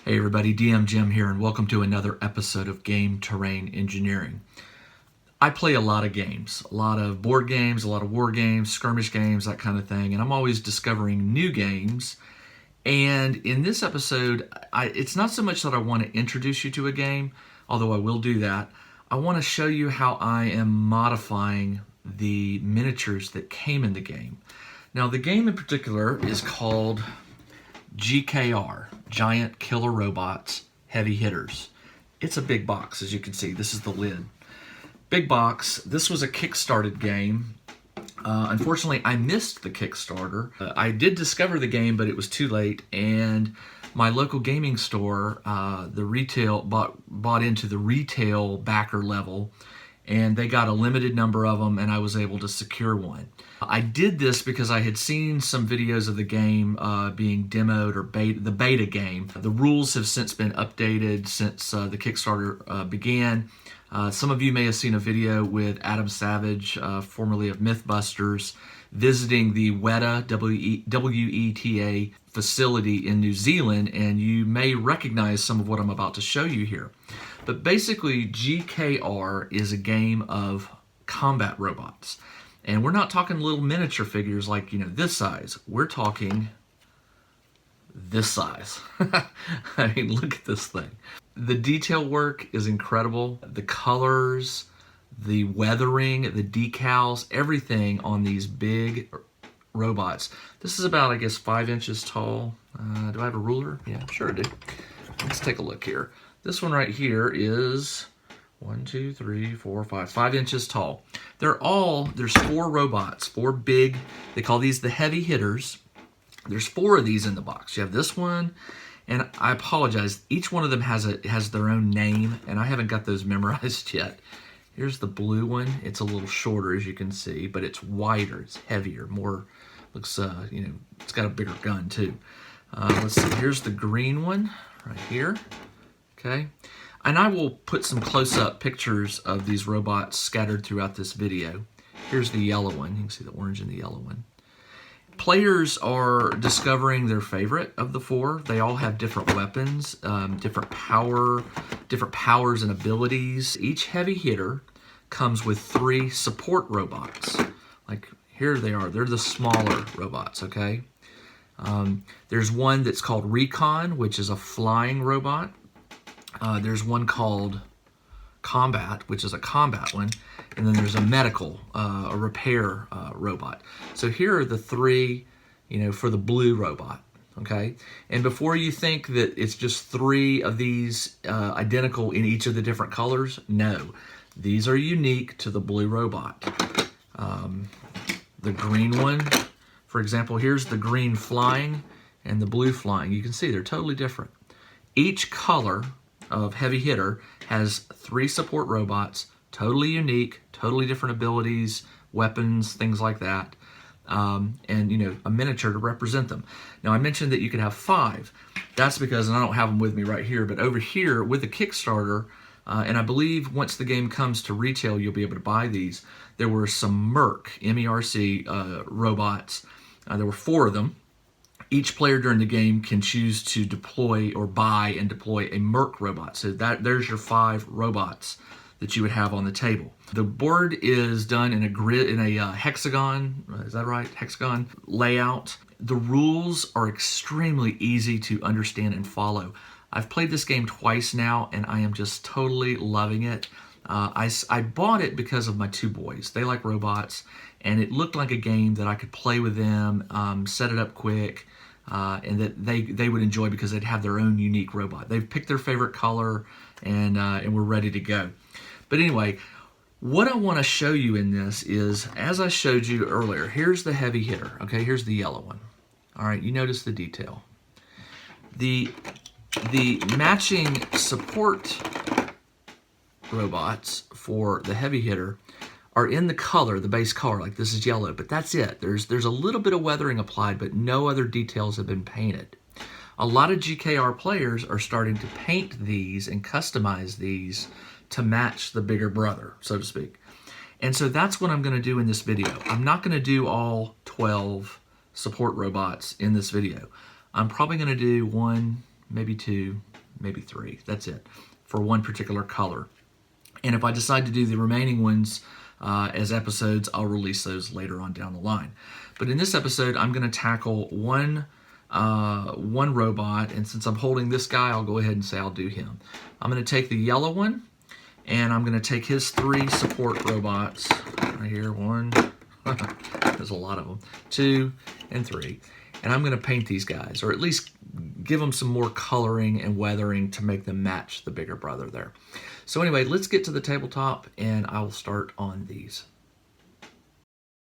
Hey everybody, DM Jim here, and welcome to another episode of Game Terrain Engineering. I play a lot of games, a lot of board games, a lot of war games, skirmish games, that kind of thing, and I'm always discovering new games. And in this episode, it's not so much that I want to introduce you to a game, although I will do that. I want to show you how I am modifying the miniatures that came in the game. Now, the game in particular is called GKR, Giant Killer Robots, Heavy Hitters. It's a big box, as you can see. This is the lid. Big box. This was a Kickstarted game. Unfortunately, I missed the Kickstarter. I did discover the game, but it was too late, and my local gaming store, the retail bought into the retail backer level, and they got a limited number of them, and I was able to secure one. I did this because I had seen some videos of the game being demoed, or the beta game. The rules have since been updated since the Kickstarter began. Some of you may have seen a video with Adam Savage, formerly of Mythbusters, visiting the WETA, W-E-T-A facility in New Zealand, and you may recognize some of what I'm about to show you here. But basically, GKR is a game of combat robots. And we're not talking little miniature figures like, this size. We're talking this size. I mean, look at this thing. The detail work is incredible. The colors, the weathering, the decals, everything on these big robots. This is about, I guess, 5 inches tall. Do I have a ruler? Yeah, sure I do. Let's take a look here. This one right here is 5 inches tall. There's 4 robots, 4 big, they call these the heavy hitters. There's 4 of these in the box. You have this one, and I apologize, each one of them has their own name, and I haven't got those memorized yet. Here's the blue one. It's a little shorter, as you can see, but it's wider, it's heavier, more, looks, it's got a bigger gun too. Let's see, here's the green one right here, okay? And I will put some close-up pictures of these robots scattered throughout this video. Here's the yellow one. You can see the orange and the yellow one. Players are discovering their favorite of the 4. They all have different weapons, different powers and abilities. Each heavy hitter comes with 3 support robots. Like here they are. They're the smaller robots, okay? There's one that's called Recon, which is a flying robot. There's one called Combat, which is a combat one, and then there's a medical, a repair robot. So here are the 3, for the blue robot, okay? And before you think that it's just 3 of these identical in each of the different colors, no. These are unique to the blue robot. The green one, for example, here's the green flying and the blue flying. You can see they're totally different. Each color of heavy hitter has 3 support robots, totally unique, totally different abilities, weapons, things like that, and a miniature to represent them. Now, I mentioned that you could have 5. That's because, and I don't have them with me right here, but over here with the Kickstarter, and I believe once the game comes to retail, you'll be able to buy these. There were some Merc, M-E-R-C, robots. There were 4 of them. Each player during the game can choose to deploy or buy and deploy a Merc robot. So there's your 5 robots that you would have on the table. The board is done in a grid, in a hexagon, is that right? Hexagon layout. The rules are extremely easy to understand and follow. I've played this game twice now, and I am just totally loving it. I bought it because of my 2 boys. They like robots, and it looked like a game that I could play with them, set it up quick, and that they would enjoy because they'd have their own unique robot. They've picked their favorite color, and we're ready to go. But anyway, what I want to show you in this is, as I showed you earlier, here's the heavy hitter. Okay, here's the yellow one. All right, you notice the detail. The matching support robots for the heavy hitter are in the color, the base color, like this is yellow, but that's it. There's a little bit of weathering applied, but no other details have been painted. A lot of GKR players are starting to paint these and customize these to match the bigger brother, so to speak. And so that's what I'm going to do in this video. I'm not going to do all 12 support robots in this video. I'm probably going to do 1, maybe 2, maybe 3. That's it, for one particular color. And if I decide to do the remaining ones as episodes, I'll release those later on down the line. But in this episode, I'm going to tackle one robot, and since I'm holding this guy, I'll go ahead and say I'll do him. I'm going to take the yellow one, and I'm going to take his 3 support robots right here. 1, there's a lot of them, 2, and 3. And I'm going to paint these guys, or at least give them some more coloring and weathering to make them match the bigger brother there. So anyway, let's get to the tabletop, and I will start on these.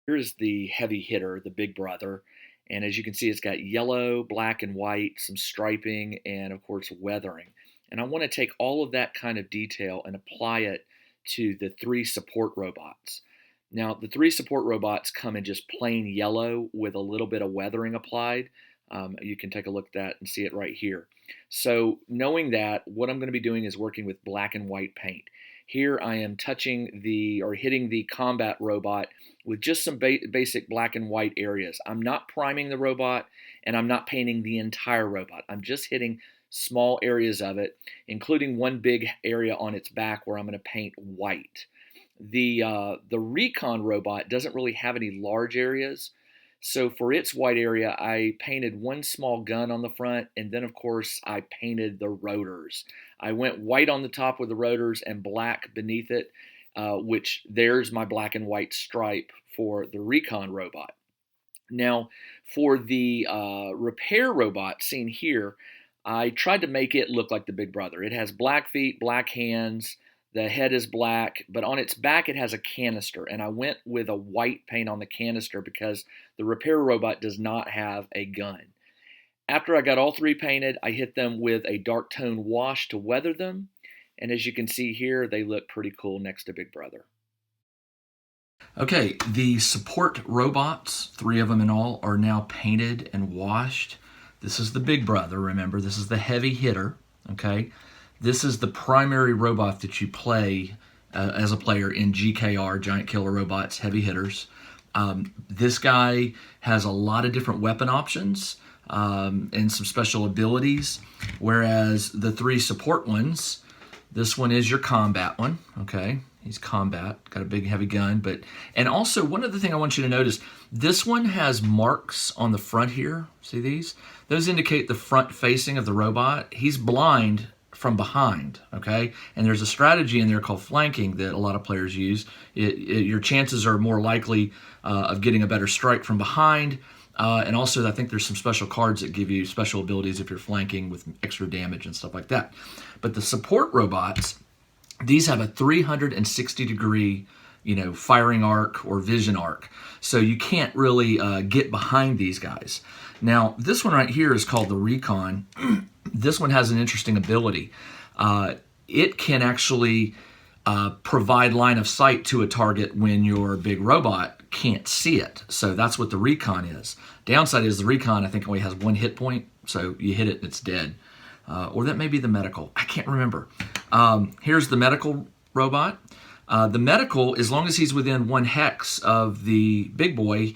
Here's the heavy hitter, the big brother. And as you can see, it's got yellow, black, and white, some striping, and of course weathering. And I want to take all of that kind of detail and apply it to the 3 support robots. Now, the 3 support robots come in just plain yellow with a little bit of weathering applied. You can take a look at that and see it right here. So knowing that, what I'm going to be doing is working with black and white paint. Here I am touching hitting the combat robot with just some basic black and white areas. I'm not priming the robot, and I'm not painting the entire robot. I'm just hitting small areas of it, including one big area on its back where I'm going to paint white. The Recon robot doesn't really have any large areas, so for its white area, I painted one small gun on the front, and then of course I painted the rotors. I went white on the top with the rotors and black beneath it, which there's my black and white stripe for the Recon robot. Now, for the repair robot seen here, I tried to make it look like the big brother. It has black feet, black hands, the head is black, but on its back it has a canister, and I went with a white paint on the canister because the repair robot does not have a gun. After I got all 3 painted, I hit them with a dark tone wash to weather them, and as you can see here, they look pretty cool next to Big Brother. Okay, the support robots, 3 of them in all, are now painted and washed. This is the big brother, remember, this is the heavy hitter, okay? This is the primary robot that you play as a player in GKR, Giant Killer Robots, Heavy Hitters. This guy has a lot of different weapon options and some special abilities, whereas the 3 support ones, this one is your combat one, okay? He's combat, got a big heavy gun, and also one other thing I want you to notice, this one has marks on the front here, see these? Those indicate the front facing of the robot. He's blind from behind, okay? And there's a strategy in there called flanking that a lot of players use. Your chances are more likely of getting a better strike from behind, and also I think there's some special cards that give you special abilities if you're flanking with extra damage and stuff like that. But the support robots, these have a 360-degree, firing arc or vision arc, so you can't really get behind these guys. Now, this one right here is called the Recon. This one has an interesting ability. It can actually provide line of sight to a target when your big robot can't see it. So that's what the Recon is. Downside is the Recon, I think, only has 1 hit point, so you hit it and it's dead. Or that may be the medical. I can't remember. Here's the medical robot. The medical, as long as he's within 1 hex of the big boy,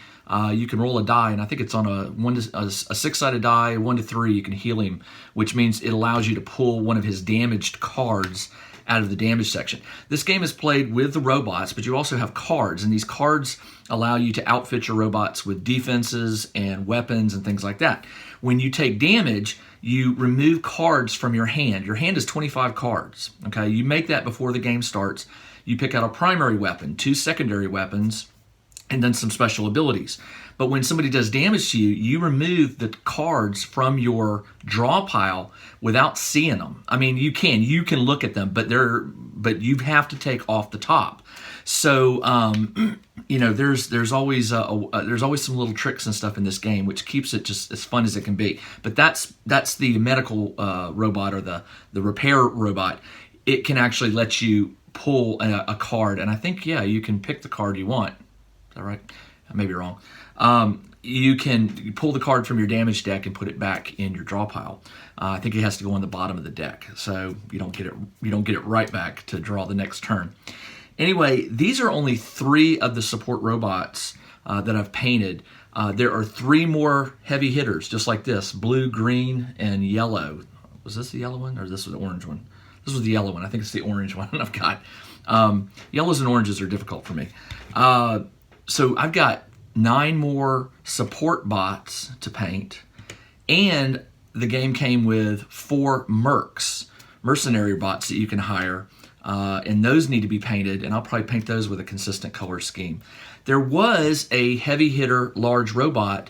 you can roll a die, and I think it's on a 6-sided die, 1 to 3, you can heal him, which means it allows you to pull one of his damaged cards out of the damage section. This game is played with the robots, but you also have cards, and these cards allow you to outfit your robots with defenses and weapons and things like that. When you take damage, you remove cards from your hand. Your hand is 25 cards, okay? You make that before the game starts. You pick out a primary weapon, 2 secondary weapons, and then some special abilities. But when somebody does damage to you, you remove the cards from your draw pile without seeing them. I mean, you can look at them, but you have to take off the top. So there's always some little tricks and stuff in this game, which keeps it just as fun as it can be. But that's the medical robot, or the repair robot. It can actually let you pull a card, and I think you can pick the card you want. Is that right? I may be wrong. You can pull the card from your damage deck and put it back in your draw pile. I think it has to go on the bottom of the deck, so you don't get it right back to draw the next turn. Anyway, these are only 3 of the support robots that I've painted. There are 3 more heavy hitters, just like this: blue, green, and yellow. Was this the yellow one or this was the orange one? This was the yellow one. I think it's the orange one I've got. Yellows and oranges are difficult for me. So I've got 9 more support bots to paint, and the game came with 4 mercenary bots that you can hire, and those need to be painted, and I'll probably paint those with a consistent color scheme. There was a heavy hitter large robot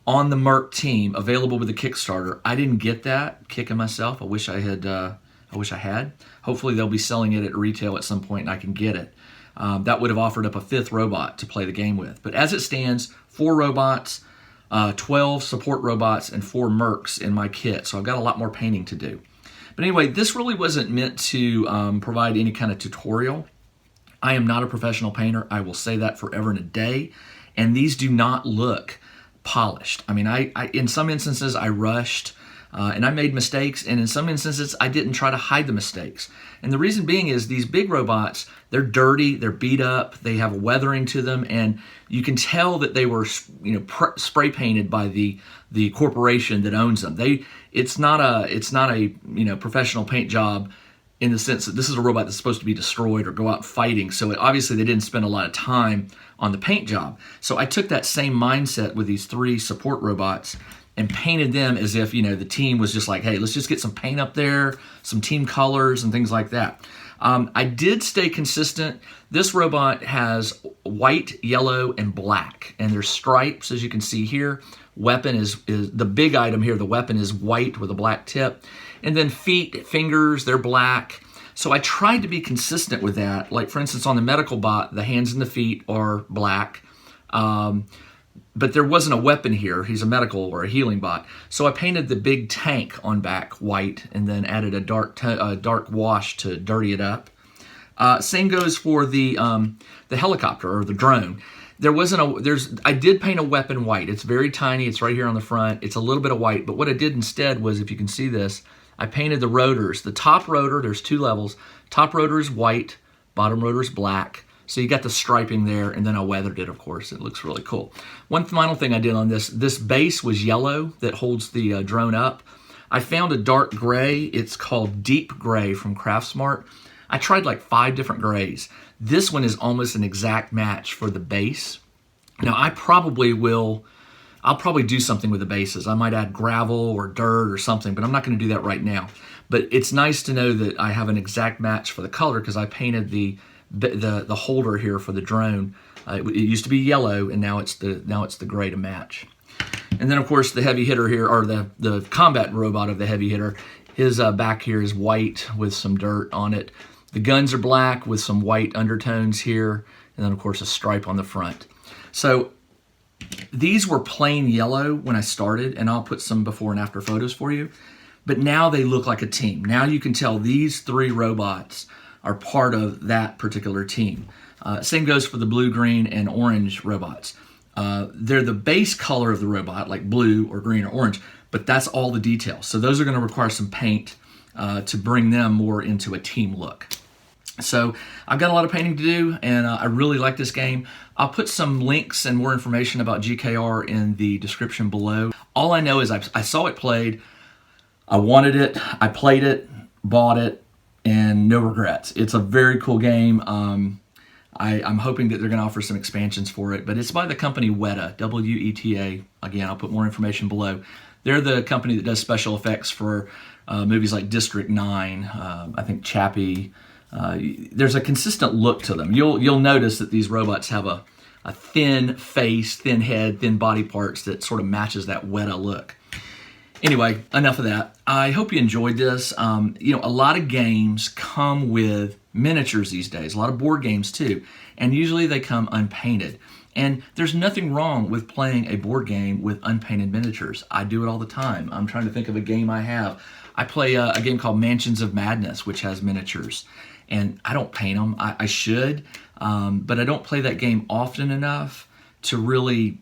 on the Merc team available with a Kickstarter. I didn't get that, kicking myself. I wish I had. Hopefully they'll be selling it at retail at some point and I can get it. That would have offered up a 5th robot to play the game with. But as it stands, 4 robots, 12 support robots, and 4 mercs in my kit. So I've got a lot more painting to do. But anyway, this really wasn't meant to provide any kind of tutorial. I am not a professional painter. I will say that forever and a day. And these do not look polished. I mean, I in some instances I rushed and I made mistakes, and in some instances I didn't try to hide the mistakes. And the reason being is these big robots, they're dirty, they're beat up, they have weathering to them, and you can tell that they were, spray painted by the corporation that owns them. It's not a professional paint job in the sense that this is a robot that's supposed to be destroyed or go out fighting. So obviously they didn't spend a lot of time on the paint job. So I took that same mindset with these 3 support robots and painted them as if, the team was just like, hey, let's just get some paint up there, some team colors and things like that. I did stay consistent. This robot has white, yellow, and black, and there's stripes, as you can see here. Weapon is the big item here. The weapon is white with a black tip. And then feet, fingers, they're black. So I tried to be consistent with that. Like, for instance, on the medical bot, the hands and the feet are black. But there wasn't a weapon here. He's a medical or a healing bot. So I painted the big tank on back white and then added a dark wash to dirty it up. Same goes for the helicopter or the drone. I did paint a weapon white. It's very tiny. It's right here on the front. It's a little bit of white. But what I did instead was, if you can see this, I painted the rotors. The top rotor, there's 2 levels. Top rotor is white. Bottom rotor is black. So you got the striping there, and then I weathered it, of course. It looks really cool. One final thing I did on this base was yellow that holds the drone up. I found a dark gray. It's called Deep Gray from Craftsmart. I tried like 5 different grays. This one is almost an exact match for the base. Now I'll probably do something with the bases. I might add gravel or dirt or something, but I'm not going to do that right now. But it's nice to know that I have an exact match for the color because I painted the holder here for the drone. It used to be yellow, and now it's the gray to match. And then of course the heavy hitter here, or the combat robot of the heavy hitter, his back here is white with some dirt on it. The guns are black with some white undertones here, and then of course a stripe on the front. So these were plain yellow when I started, and I'll put some before and after photos for you. But now they look like a team. Now you can tell these 3 robots are part of that particular team. Same goes for the blue, green, and orange robots. They're the base color of the robot, like blue or green or orange, but that's all the details. So those are going to require some paint to bring them more into a team look. So I've got a lot of painting to do, and I really like this game. I'll put some links and more information about GKR in the description below. All I know is I saw it played, I wanted it, I played it, bought it, and no regrets. It's a very cool game. I'm hoping that they're going to offer some expansions for it, but it's by the company WETA, W-E-T-A. Again, I'll put more information below. They're the company that does special effects for movies like District 9, I think Chappie. There's a consistent look to them. You'll notice that these robots have a thin face, thin head, thin body parts that sort of matches that WETA look. Anyway, enough of that. I hope you enjoyed this. A lot of games come with miniatures these days, a lot of board games too, and usually they come unpainted. And there's nothing wrong with playing a board game with unpainted miniatures. I do it all the time. I'm trying to think of a game I have. I play a game called Mansions of Madness, which has miniatures. And I don't paint them. I should, but I don't play that game often enough to really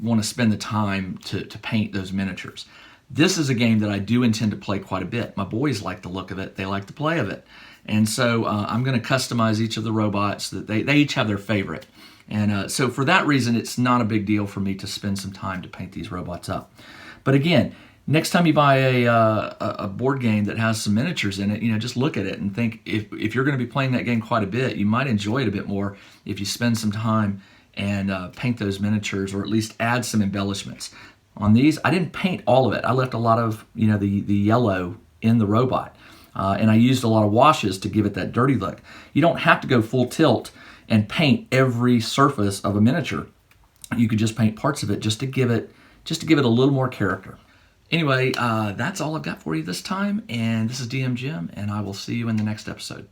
want to spend the time to paint those miniatures. This is a game that I do intend to play quite a bit. My boys like the look of it. They like the play of it. And so I'm going to customize each of the robots. That they each have their favorite. And so for that reason, it's not a big deal for me to spend some time to paint these robots up. But again, Next time you buy a board game that has some miniatures in it, just look at it and think if you're going to be playing that game quite a bit, you might enjoy it a bit more if you spend some time and paint those miniatures, or at least add some embellishments. On these, I didn't paint all of it. I left a lot of the yellow in the robot, and I used a lot of washes to give it that dirty look. You don't have to go full tilt and paint every surface of a miniature. You could just paint parts of it just to give it a little more character. Anyway, that's all I've got for you this time, and this is DM Jim, and I will see you in the next episode.